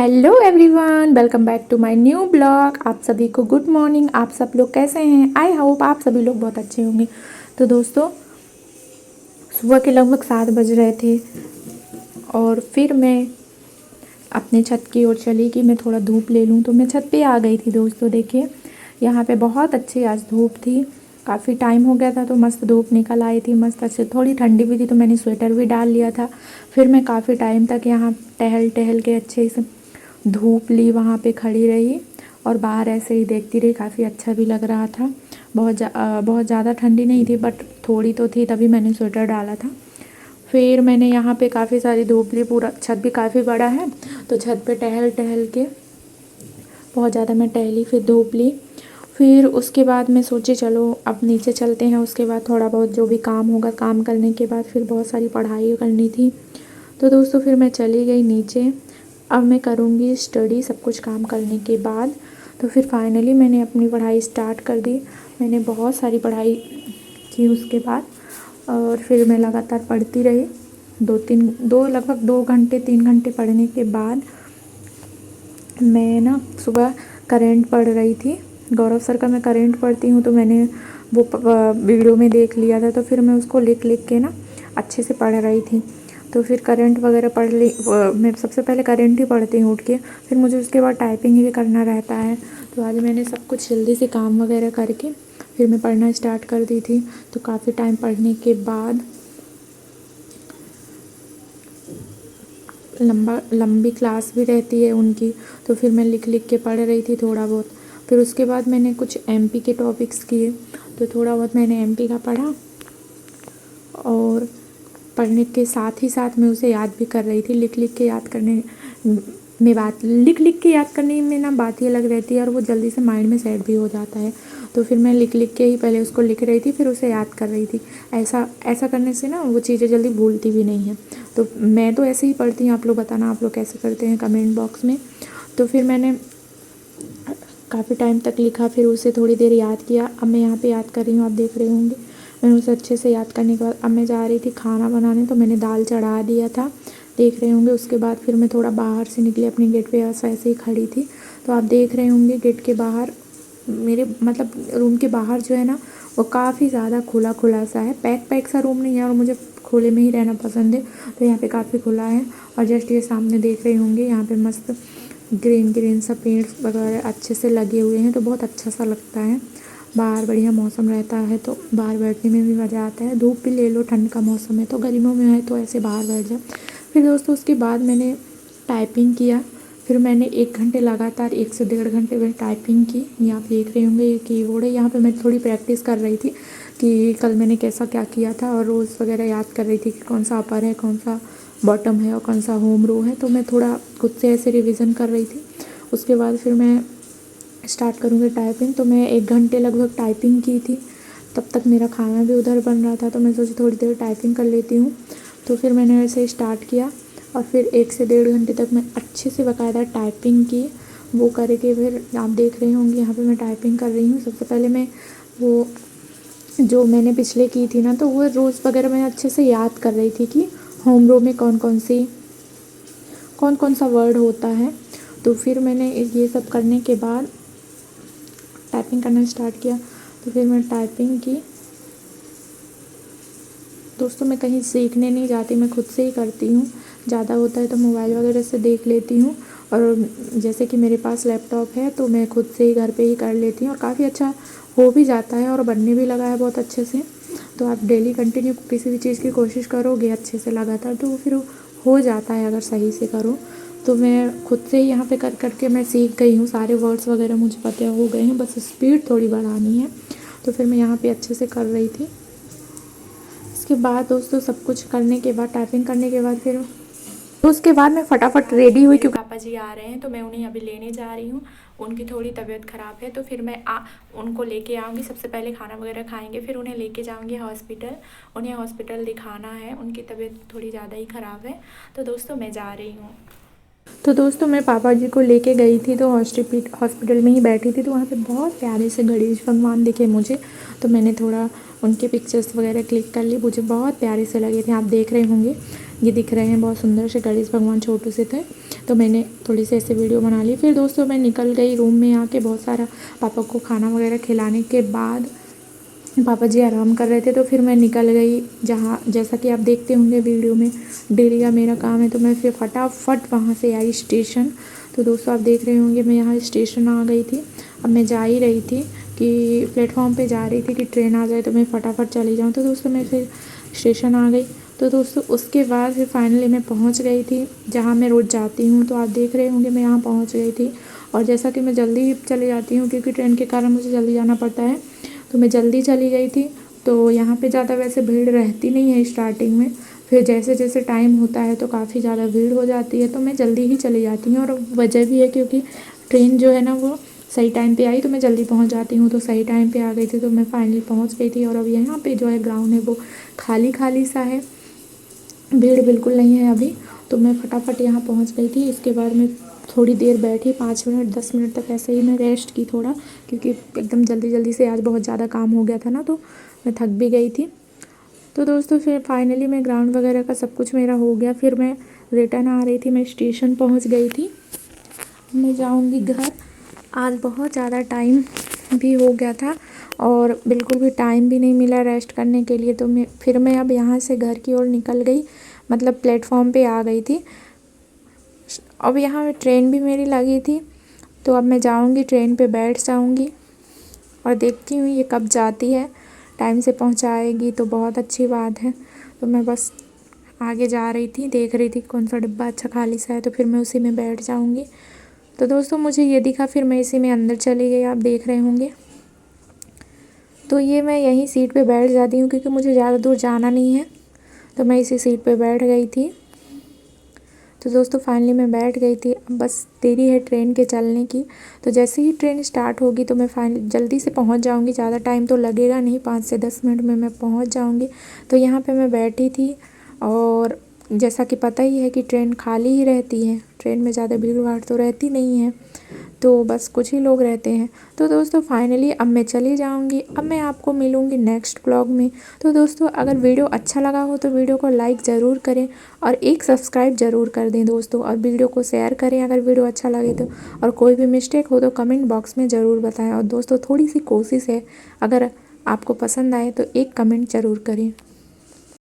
Hello everyone, welcome back to my new blog. आप सभी को गुड मॉर्निंग। आप सब लोग कैसे हैं? आई होप आप सभी लोग बहुत अच्छे होंगे। तो दोस्तों, सुबह के लगभग 7 बज रहे थे और फिर मैं अपने छत की ओर चली कि मैं थोड़ा धूप ले लूं। तो मैं छत पे आ गई थी। दोस्तों देखिए, यहाँ पे बहुत अच्छी आज धूप थी। काफ़ी टाइम हो गया था तो मस्त धूप निकल आई थी, मस्त अच्छी। थोड़ी ठंडी भी थी तो मैंने स्वेटर भी डाल लिया था। फिर मैं काफ़ी टाइम तक यहाँ टहल टहल के अच्छे से धूप ली, वहाँ पे खड़ी रही और बाहर ऐसे ही देखती रही। काफ़ी अच्छा भी लग रहा था। बहुत ज़्यादा ठंडी नहीं थी बट थोड़ी तो थी, तभी मैंने स्वेटर डाला था। फिर मैंने यहाँ पे काफ़ी सारी धूप ली। पूरा छत भी काफ़ी बड़ा है तो छत पे टहल टहल के बहुत ज़्यादा मैं टहली, फिर धूप ली। फिर उसके बाद मैं सोची चलो अब नीचे चलते हैं। उसके बाद थोड़ा बहुत जो भी काम होगा, काम करने के बाद फिर बहुत सारी पढ़ाई करनी थी। तो दोस्तों फिर मैं चली गई नीचे। अब मैं करूँगी स्टडी सब कुछ काम करने के बाद। तो फिर फाइनली मैंने अपनी पढ़ाई स्टार्ट कर दी। मैंने बहुत सारी पढ़ाई की उसके बाद और फिर मैं लगातार पढ़ती रही। लगभग 2 घंटे 3 घंटे पढ़ने के बाद मैं ना सुबह करेंट पढ़ रही थी। गौरव सर का मैं करेंट पढ़ती हूँ तो मैंने वो वीडियो में देख लिया था, तो फिर मैं उसको लिख लिख के ना अच्छे से पढ़ रही थी। तो फिर करंट वगैरह पढ़ ली। मैं सबसे पहले करंट ही पढ़ती हूँ उठ के, फिर मुझे उसके बाद टाइपिंग भी करना रहता है। तो आज मैंने सब कुछ जल्दी से काम वगैरह करके फिर मैं पढ़ना स्टार्ट कर दी थी। तो काफ़ी टाइम पढ़ने के बाद लंबी क्लास भी रहती है उनकी, तो फिर मैं लिख लिख के पढ़ रही थी थोड़ा बहुत। फिर उसके बाद मैंने कुछ एमपी के टॉपिक्स किए, तो थोड़ा बहुत मैंने एमपी का पढ़ा और पढ़ने के साथ ही साथ मैं उसे याद भी कर रही थी। लिख लिख के याद करने में ना बात ही अलग रहती है और वो जल्दी से माइंड में सेट भी हो जाता है। तो फिर मैं लिख लिख के ही पहले उसको लिख रही थी, फिर उसे याद कर रही थी। ऐसा करने से ना वो चीज़ें जल्दी भूलती भी नहीं हैं। तो मैं तो ऐसे ही पढ़ती हूँ। आप लोग बताना आप लोग कैसे करते हैं कमेंट बॉक्स में। तो फिर मैंने काफ़ी टाइम तक लिखा, फिर उसे थोड़ी देर याद किया। अब मैं यहाँ पे याद कर रही हूँ, आप देख रहे होंगे। मैंने उसे अच्छे से याद करने के बाद अब मैं जा रही थी खाना बनाने, तो मैंने दाल चढ़ा दिया था, देख रहे होंगे। उसके बाद फिर मैं थोड़ा बाहर से निकली, अपनी गेट पे ऐसे ही खड़ी थी। तो आप देख रहे होंगे गेट के बाहर, मेरे मतलब रूम के बाहर जो है ना वो काफ़ी ज़्यादा खुला खुला सा है। पैक सा रूम नहीं है और मुझे खुले में ही रहना पसंद है, तो यहाँ पे काफ़ी खुला है। और जस्ट ये सामने देख रहे होंगे, यहाँ पे मस्त ग्रीन सा पेड़ वगैरह अच्छे से लगे हुए हैं, तो बहुत अच्छा सा लगता है। बाहर बढ़िया मौसम रहता है तो बाहर बैठने में भी मज़ा आता है। धूप भी ले लो, ठंड का मौसम है, तो गर्मियों में है तो ऐसे बाहर बैठ जाओ। फिर दोस्तों उसके बाद मैंने टाइपिंग किया। फिर मैंने 1 घंटे लगातार 1 से 1.5 घंटे में टाइपिंग की। ये आप देख रहे होंगे, ये कीबोर्ड है। यहाँ पे मैं थोड़ी प्रैक्टिस कर रही थी कि कल मैंने कैसा क्या किया था, और रोज़ वगैरह याद कर रही थी कि कौन सा अपर है, कौन सा बॉटम है और कौन सा होम रो है। तो मैं थोड़ा खुद से ऐसे रिवीजन कर रही थी। उसके बाद फिर मैं स्टार्ट करूँगी टाइपिंग। तो मैं 1 घंटे लगभग टाइपिंग की थी। तब तक मेरा खाना भी उधर बन रहा था, तो मैं सोची थोड़ी देर टाइपिंग कर लेती हूँ। तो फिर मैंने ऐसे स्टार्ट किया और फिर 1 से 1.5 घंटे तक मैं अच्छे से बाकायदा टाइपिंग की। वो करके फिर आप देख रहे होंगे यहाँ पे मैं टाइपिंग कर रही हूँ। सबसे पहले मैं वो जो मैंने पिछले की थी ना, तो वो रोज़ वगैरह मैं अच्छे से याद कर रही थी कि होम रो में कौन कौन सा वर्ड होता है। तो फिर मैंने ये सब करने के बाद टाइपिंग करना स्टार्ट किया। तो फिर मैं टाइपिंग की। दोस्तों मैं कहीं सीखने नहीं जाती, मैं खुद से ही करती हूँ। ज़्यादा होता है तो मोबाइल वगैरह से देख लेती हूँ, और जैसे कि मेरे पास लैपटॉप है तो मैं खुद से ही घर पे ही कर लेती हूँ और काफ़ी अच्छा हो भी जाता है और बनने भी लगा है बहुत अच्छे से। तो आप डेली कंटिन्यू किसी भी चीज़ की कोशिश करोगे अच्छे से लगातार, तो फिर हो जाता है अगर सही से करो। तो मैं खुद से ही यहाँ पे कर करके मैं सीख गई हूँ। सारे वर्ड्स वगैरह मुझे पता हो गए हैं, बस स्पीड थोड़ी बढ़ानी है। तो फिर मैं यहाँ पे अच्छे से कर रही थी। इसके बाद दोस्तों सब कुछ करने के बाद, टाइपिंग करने के बाद, फिर तो उसके बाद मैं फटाफट रेडी हुई क्योंकि पापा जी आ रहे हैं, तो मैं उन्हें अभी लेने जा रही हूँ। उनकी थोड़ी तबीयत ख़राब है, तो फिर मैं उनको लेके आऊँगी। सबसे पहले खाना वगैरह खाएंगे, फिर उन्हें लेके जाऊँगी हॉस्पिटल। उन्हें हॉस्पिटल दिखाना है, उनकी तबीयत थोड़ी ज़्यादा ही ख़राब है। तो दोस्तों मैं जा रही हूँ। तो दोस्तों मैं पापा जी को लेके गई थी, तो हॉस्पिटल में ही बैठी थी, तो वहाँ पे बहुत प्यारे से गणेश भगवान दिखे मुझे। तो मैंने थोड़ा उनके पिक्चर्स वगैरह क्लिक कर ली, मुझे बहुत प्यारे से लगे थे। आप देख रहे होंगे, ये दिख रहे हैं बहुत सुंदर से गणेश भगवान, छोटे से थे। तो मैंने थोड़ी सी ऐसे वीडियो बना ली। फिर दोस्तों मैं निकल गई रूम में आके, बहुत सारा पापा को खाना वगैरह खिलाने के बाद पापा जी आराम कर रहे थे, तो फिर मैं निकल गई जहाँ, जैसा कि आप देखते होंगे वीडियो में डेली का मेरा काम है। तो मैं फिर फटाफट वहाँ से आई स्टेशन। तो दोस्तों आप देख रहे होंगे मैं यहाँ स्टेशन आ गई थी। अब मैं जा ही रही थी कि प्लेटफॉर्म पे जा रही थी कि ट्रेन आ जाए तो मैं फटाफट चली जाऊँ। तो दोस्तों मैं फिर स्टेशन आ गई। तो दोस्तों उसके बाद फिर फाइनली मैं पहुँच गई थी जहाँ मैं रोज़ जाती हूँ। तो आप देख रहे होंगे मैं यहाँ पहुँच गई थी। और जैसा कि मैं जल्दी चली जाती हूँ क्योंकि ट्रेन के कारण मुझे जल्दी जाना पड़ता है, तो मैं जल्दी चली गई थी। तो यहाँ पे ज़्यादा वैसे भीड़ रहती नहीं है स्टार्टिंग में, फिर जैसे जैसे टाइम होता है तो काफ़ी ज़्यादा भीड़ हो जाती है। तो मैं जल्दी ही चली जाती हूँ, और वजह भी है क्योंकि ट्रेन जो है ना वो सही टाइम पे आई, तो मैं जल्दी पहुँच जाती हूँ। तो सही टाइम पे आ गई थी, तो मैं फाइनली पहुँच गई थी। और अब यहाँ पे जो है ग्राउंड है वो खाली खाली सा है, भीड़ बिल्कुल नहीं है अभी। तो मैं फटाफट यहाँ पहुँच गई थी। इसके बाद मैं थोड़ी देर बैठी, 5 मिनट 10 मिनट तक ऐसे ही मैं रेस्ट की थोड़ा, क्योंकि एकदम जल्दी जल्दी से आज बहुत ज़्यादा काम हो गया था ना, तो मैं थक भी गई थी। तो दोस्तों फिर फाइनली मैं ग्राउंड वगैरह का सब कुछ मेरा हो गया। फिर मैं रिटर्न आ रही थी, मैं स्टेशन पहुँच गई थी। मैं जाऊँगी घर। आज बहुत ज़्यादा टाइम भी हो गया था और बिल्कुल भी टाइम भी नहीं मिला रेस्ट करने के लिए। तो मैं अब यहाँ से घर की ओर निकल गई, मतलब प्लेटफॉर्म पे आ गई थी। अब यहाँ ट्रेन भी मेरी लगी थी, तो अब मैं जाऊँगी ट्रेन पे बैठ जाऊँगी और देखती हूँ ये कब जाती है। टाइम से पहुँचाएगी तो बहुत अच्छी बात है। तो मैं बस आगे जा रही थी, देख रही थी कौन सा डिब्बा अच्छा खाली सा है, तो फिर मैं उसी में बैठ जाऊँगी। तो दोस्तों मुझे ये दिखा, फिर मैं इसी में अंदर चली गई, आप देख रहे होंगे। तो ये मैं यहीं सीट पे बैठ जाती हूँ क्योंकि मुझे ज़्यादा दूर जाना नहीं है, तो मैं इसी सीट पे बैठ गई थी। तो दोस्तों फाइनली मैं बैठ गई थी। अब बस देरी है ट्रेन के चलने की, तो जैसे ही ट्रेन स्टार्ट होगी तो मैं फाइनली जल्दी से पहुंच जाऊंगी। ज़्यादा टाइम तो लगेगा नहीं, 5 से 10 मिनट में मैं पहुंच जाऊंगी। तो यहाँ पे मैं बैठी थी, और जैसा कि पता ही है कि ट्रेन खाली ही रहती है, ट्रेन में ज़्यादा भीड़ भाड़ तो रहती नहीं है, तो बस कुछ ही लोग रहते हैं। तो दोस्तों फाइनली अब मैं चली जाऊंगी। अब मैं आपको मिलूंगी नेक्स्ट व्लॉग में। तो दोस्तों अगर वीडियो अच्छा लगा हो तो वीडियो को लाइक ज़रूर करें और एक सब्सक्राइब ज़रूर कर दें दोस्तों, और वीडियो को शेयर करें अगर वीडियो अच्छा लगे तो। और कोई भी मिस्टेक हो तो कमेंट बॉक्स में ज़रूर बताएं। और दोस्तों थोड़ी सी कोशिश है, अगर आपको पसंद आए तो एक कमेंट ज़रूर करें।